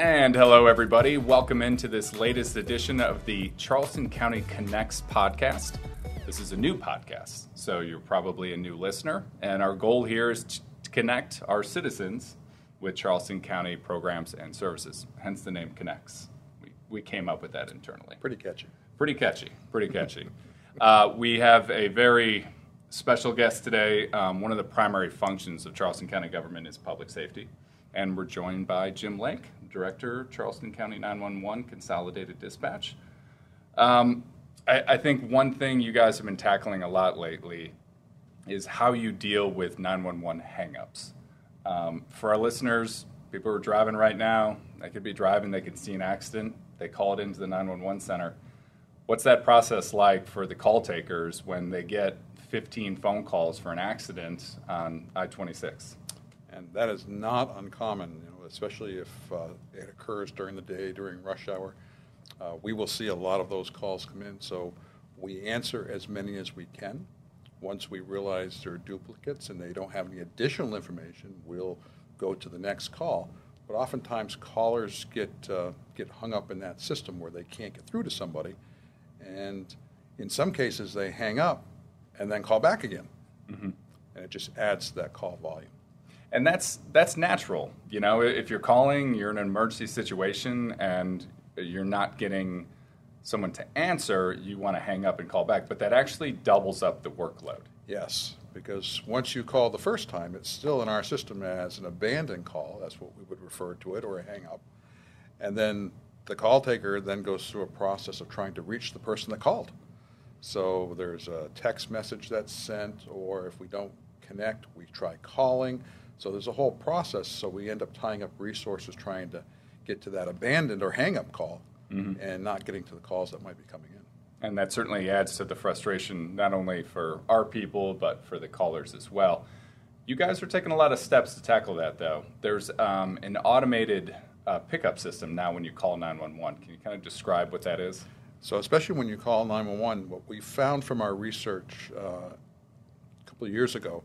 And hello, everybody. Welcome into this latest edition of the Charleston County Connects Podcast. This is a new podcast, so you're probably a new listener. And our goal here is to connect our citizens with Charleston County programs and services, hence the name Connects. We came up with that internally. Pretty catchy. Pretty catchy. We have a very special guest today. One of the primary functions of Charleston County government is public safety. And we're joined by Jim Lake, Director, Charleston County 911 Consolidated Dispatch. I think one thing you guys have been tackling a lot lately is how you deal with 911 hangups. For our listeners, people who are driving right now, they could be driving, they could see an accident, they call it into the 911 center. What's that process like for the call takers when they get 15 phone calls for an accident on I-26? And that is not uncommon, especially if it occurs during the day, during rush hour. We will see a lot of those calls come in, so we answer as many as we can. Once we realize they're duplicates and they don't have any additional information, we'll go to the next call. But oftentimes callers get hung up in that system where they can't get through to somebody, and in some cases they hang up and then call back again. Mm-hmm. And it just adds to that call volume. And that's natural. If you're calling, you're in an emergency situation and you're not getting someone to answer, you want to hang up and call back. But that actually doubles up the workload. Yes, because once you call the first time, it's still in our system as an abandoned call. That's what we would refer to it, or a hang up. And then the call taker then goes through a process of trying to reach the person that called. So there's a text message that's sent, or if we don't connect, we try calling. So there's a whole process, so we end up tying up resources trying to get to that abandoned or hang-up call, mm-hmm. and not getting to the calls that might be coming in. And that certainly adds to the frustration, not only for our people, but for the callers as well. You guys are taking a lot of steps to tackle that, though. There's an automated pickup system now when you call 911. Can you kind of describe what that is? So especially when you call 911, what we found from our research a couple of years ago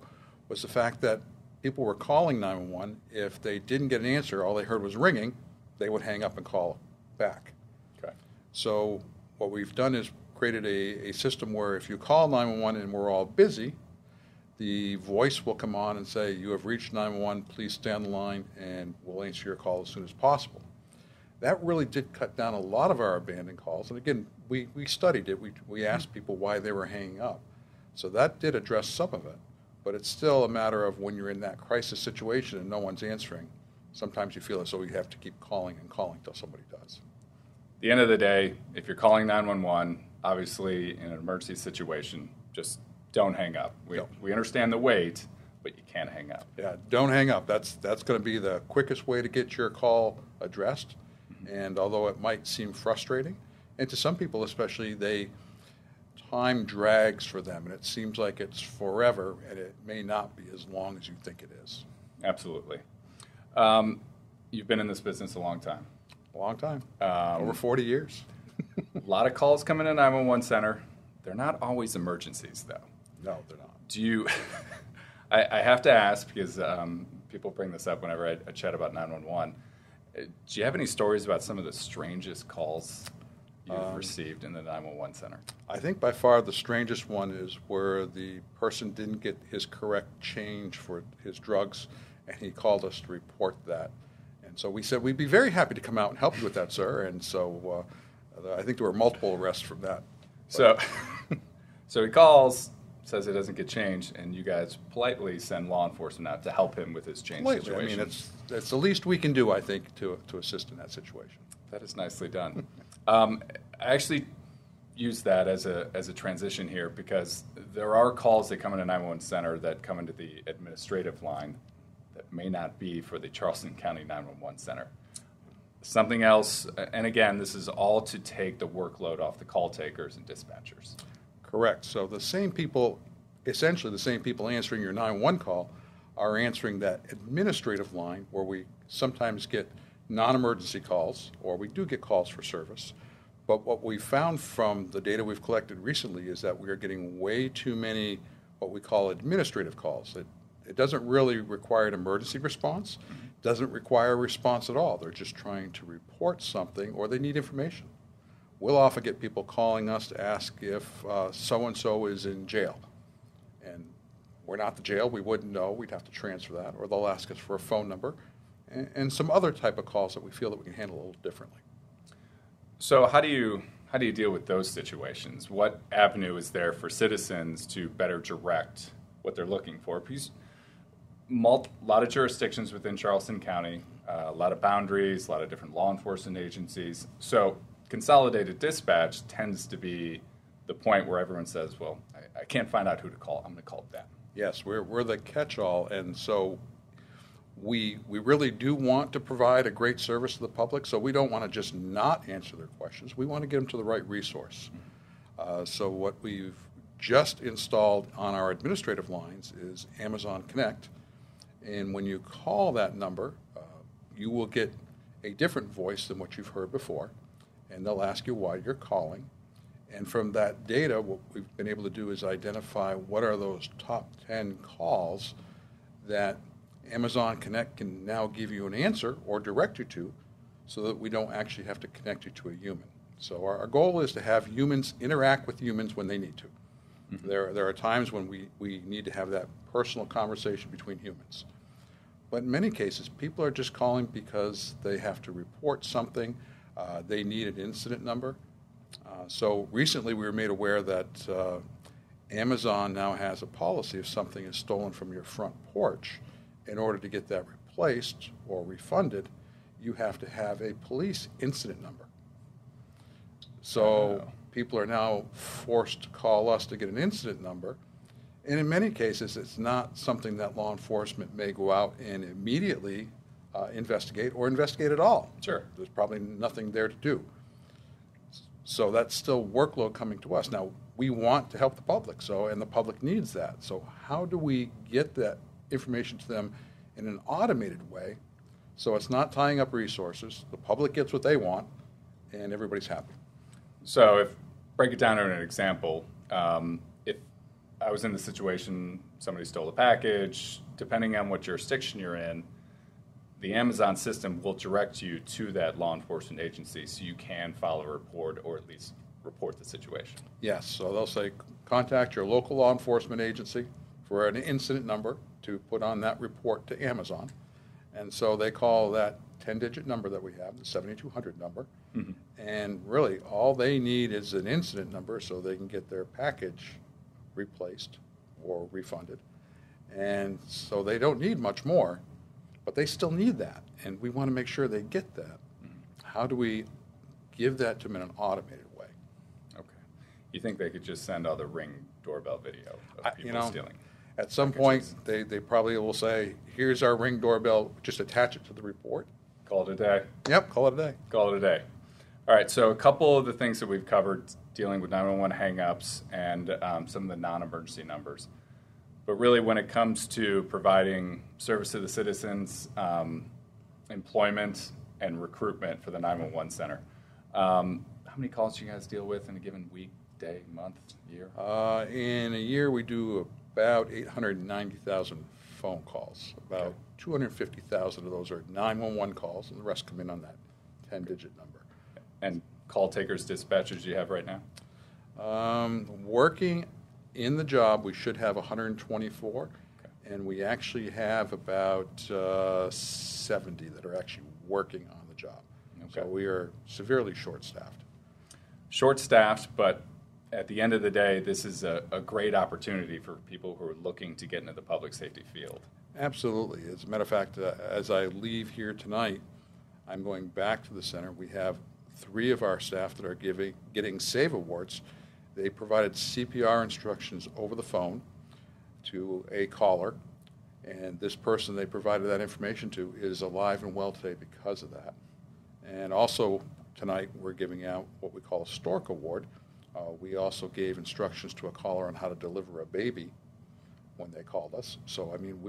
was the fact that people were calling 911. If they didn't get an answer, all they heard was ringing, they would hang up and call back. Okay. So what we've done is created a system where if you call 911 and we're all busy, the voice will come on and say, "You have reached 911, please stay on the line and we'll answer your call as soon as possible." That really did cut down a lot of our abandoned calls. And again, we studied it. We asked people why they were hanging up. So that did address some of it. But it's still a matter of when you're in that crisis situation and no one's answering, sometimes you feel as though you have to keep calling and calling until somebody does. At the end of the day, if you're calling 911, obviously in an emergency situation, just don't hang up. We understand the wait, but you can't hang up. Yeah, don't hang up. That's going to be the quickest way to get your call addressed. Mm-hmm. And although it might seem frustrating, and to some people especially, time drags for them, and it seems like it's forever, and it may not be as long as you think it is. Absolutely. You've been in this business a long time. A long time. Over 40 years. A lot of calls come in a 911 center. They're not always emergencies, though. No, they're not. Do you... I have to ask, because people bring this up whenever I chat about 911. Do you have any stories about some of the strangest calls you've received in the 911 center? I think by far the strangest one is where the person didn't get his correct change for his drugs, and he called us to report that. And so we said, we'd be very happy to come out and help you with that, sir. And so I think there were multiple arrests from that. So he calls, says it doesn't get changed, and you guys politely send law enforcement out to help him with his change situation. I mean, it's the least we can do, I think, to assist in that situation. That is nicely done. I actually use that as a transition here because there are calls that come into 911 center that come into the administrative line that may not be for the Charleston County 911 center. Something else, and again, this is all to take the workload off the call takers and dispatchers. Correct. So the same people, essentially the same people answering your 911 call are answering that administrative line where we sometimes get non-emergency calls, or we do get calls for service. But what we found from the data we've collected recently is that we are getting way too many what we call administrative calls. It doesn't really require an emergency response. doesn't require a response at all. They're just trying to report something or they need information. We'll often get people calling us to ask if so-and-so is in jail. And we're not the jail. We wouldn't know. We'd have to transfer that. Or they'll ask us for a phone number and some other type of calls that we feel that we can handle a little differently. So how do you deal with those situations? What avenue is there for citizens to better direct what they're looking for? Because a lot of jurisdictions within Charleston County, a lot of boundaries, a lot of different law enforcement agencies. So Consolidated dispatch tends to be the point where everyone says, well, I can't find out who to call. I'm going to call them. Yes, we're the catch-all, and so we really do want to provide a great service to the public, so we don't want to just not answer their questions. We want to get them to the right resource. So what we've just installed on our administrative lines is Amazon Connect, and when you call that number, you will get a different voice than what you've heard before, and they'll ask you why you're calling. And from that data, what we've been able to do is identify what are those top 10 calls that Amazon Connect can now give you an answer or direct you to so that we don't actually have to connect you to a human. So our goal is to have humans interact with humans when they need to. Mm-hmm. There are times when we need to have that personal conversation between humans. But in many cases, people are just calling because they have to report something. They need an incident number. So recently we were made aware that Amazon now has a policy if something is stolen from your front porch, in order to get that replaced or refunded, you have to have a police incident number. So people are now forced to call us to get an incident number. And in many cases, it's not something that law enforcement may go out and immediately investigate or investigate at all. Sure. There's probably nothing there to do. So that's still workload coming to us. Now, we want to help the public, and the public needs that. So how do we get that information to them in an automated way so it's not tying up resources, the public gets what they want, and everybody's happy? So break it down in an example. If I was in the situation, somebody stole a package, depending on what jurisdiction you're in, the Amazon system will direct you to that law enforcement agency so you can file a report or at least report the situation. Yes, so they'll say contact your local law enforcement agency for an incident number to put on that report to Amazon. And so they call that 10-digit number that we have, the 7200 number. Mm-hmm. And really all they need is an incident number so they can get their package replaced or refunded. And so they don't need much more. But they still need that, and we want to make sure they get that. Mm-hmm. How do we give that to them in an automated way? Okay. You think they could just send all the Ring doorbell video of people stealing? At some point, they probably will say, here's our Ring doorbell, just attach it to the report. Call it a day? Yep, call it a day. Call it a day. All right, so a couple of the things that we've covered dealing with 911 hang-ups and some of the non-emergency numbers. But really, when it comes to providing service to the citizens, employment, and recruitment for the 911 center, how many calls do you guys deal with in a given week, day, month, year? In a year, we do about 890,000 phone calls. About 250,000 of those are 911 calls, and the rest come in on that 10-digit number. And call takers, dispatchers you have right now? Working in the job, we should have 124, and we actually have about 70 that are actually working on the job. Okay. So we are severely short-staffed. Short-staffed, but at the end of the day, this is a great opportunity for people who are looking to get into the public safety field. Absolutely. As a matter of fact, as I leave here tonight, I'm going back to the center. We have 3 of our staff that are getting SAVE awards. They provided CPR instructions over the phone to a caller, and this person they provided that information to is alive and well today because of that. And also tonight we're giving out what we call a Stork Award. We also gave instructions to a caller on how to deliver a baby when they called us. So, I mean,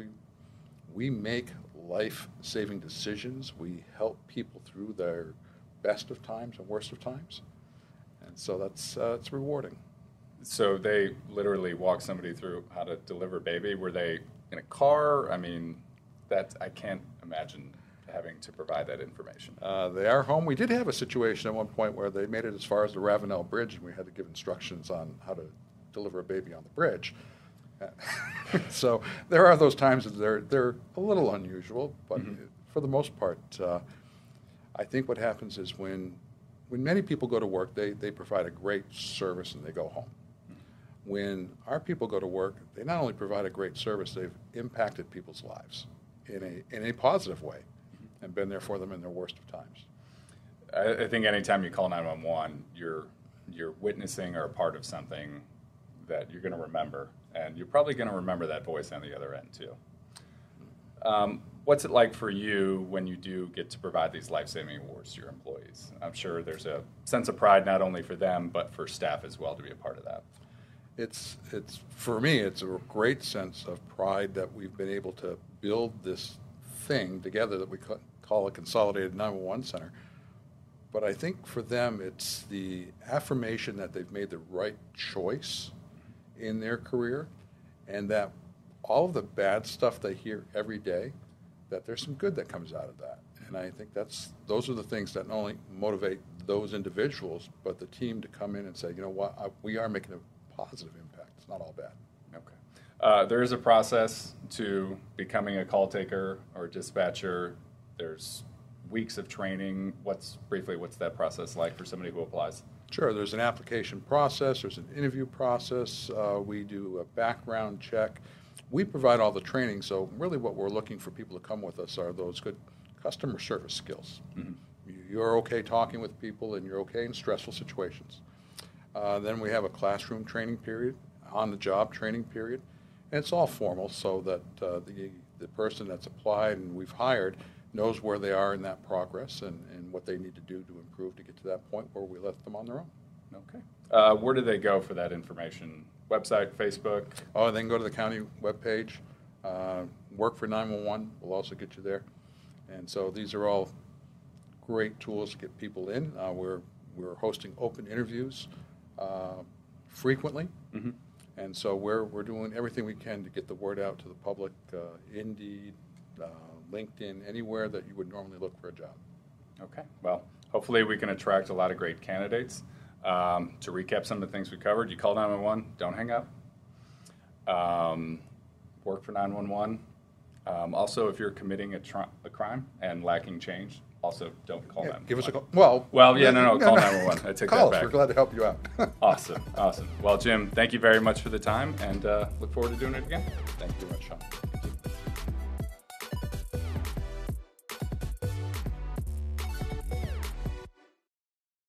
we make life-saving decisions. We help people through their best of times and worst of times. And so that's it's rewarding. So they literally walk somebody through how to deliver a baby. Were they in a car? I mean, I can't imagine having to provide that information. They are home. We did have a situation at one point where they made it as far as the Ravenel Bridge, and we had to give instructions on how to deliver a baby on the bridge. So there are those times that they're a little unusual, but for the most part, I think what happens is when many people go to work, they provide a great service and they go home. When our people go to work, they not only provide a great service, they've impacted people's lives in a positive way and been there for them in their worst of times. I think anytime you call 911, you're witnessing or a part of something that you're going to remember, and you're probably going to remember that voice on the other end too. What's it like for you when you do get to provide these life-saving awards to your employees? I'm sure there's a sense of pride not only for them but for staff as well to be a part of that. It's for me, it's a great sense of pride that we've been able to build this thing together that we call a Consolidated 911 Center. But I think for them, it's the affirmation that they've made the right choice in their career, and that all of the bad stuff they hear every day, that there's some good that comes out of that. And I think those are the things that not only motivate those individuals, but the team to come in and say, you know what, we are making a positive impact. It's not all bad. Okay. There is a process to becoming a call taker or dispatcher. There's weeks of training. What's that process like for somebody who applies? Sure. There's an application process. There's an interview process. We do a background check. We provide all the training, so really what we're looking for people to come with us are those good customer service skills. Mm-hmm. You're okay talking with people, and you're okay in stressful situations. Then we have a classroom training period, on-the-job training period, and it's all formal so that the person that's applied and we've hired knows where they are in that progress and what they need to do to improve to get to that point where we let them on their own. Okay. Where do they go for that information? Website, Facebook? Oh, they can go to the county webpage. Work for 911 will also get you there. And so these are all great tools to get people in. We're hosting open interviews frequently. Mm-hmm. And so we're doing everything we can to get the word out to the public, Indeed, LinkedIn, anywhere that you would normally look for a job. Okay. Well, hopefully we can attract a lot of great candidates. To recap some of the things we covered, you call 911, don't hang up. Work for 911. Also, if you're committing a crime and lacking change, also don't call 911. Give us a call. Call 911. I take call that back. Us. We're glad to help you out. Awesome. Well, Jim, thank you very much for the time, and look forward to doing it again. Thank you.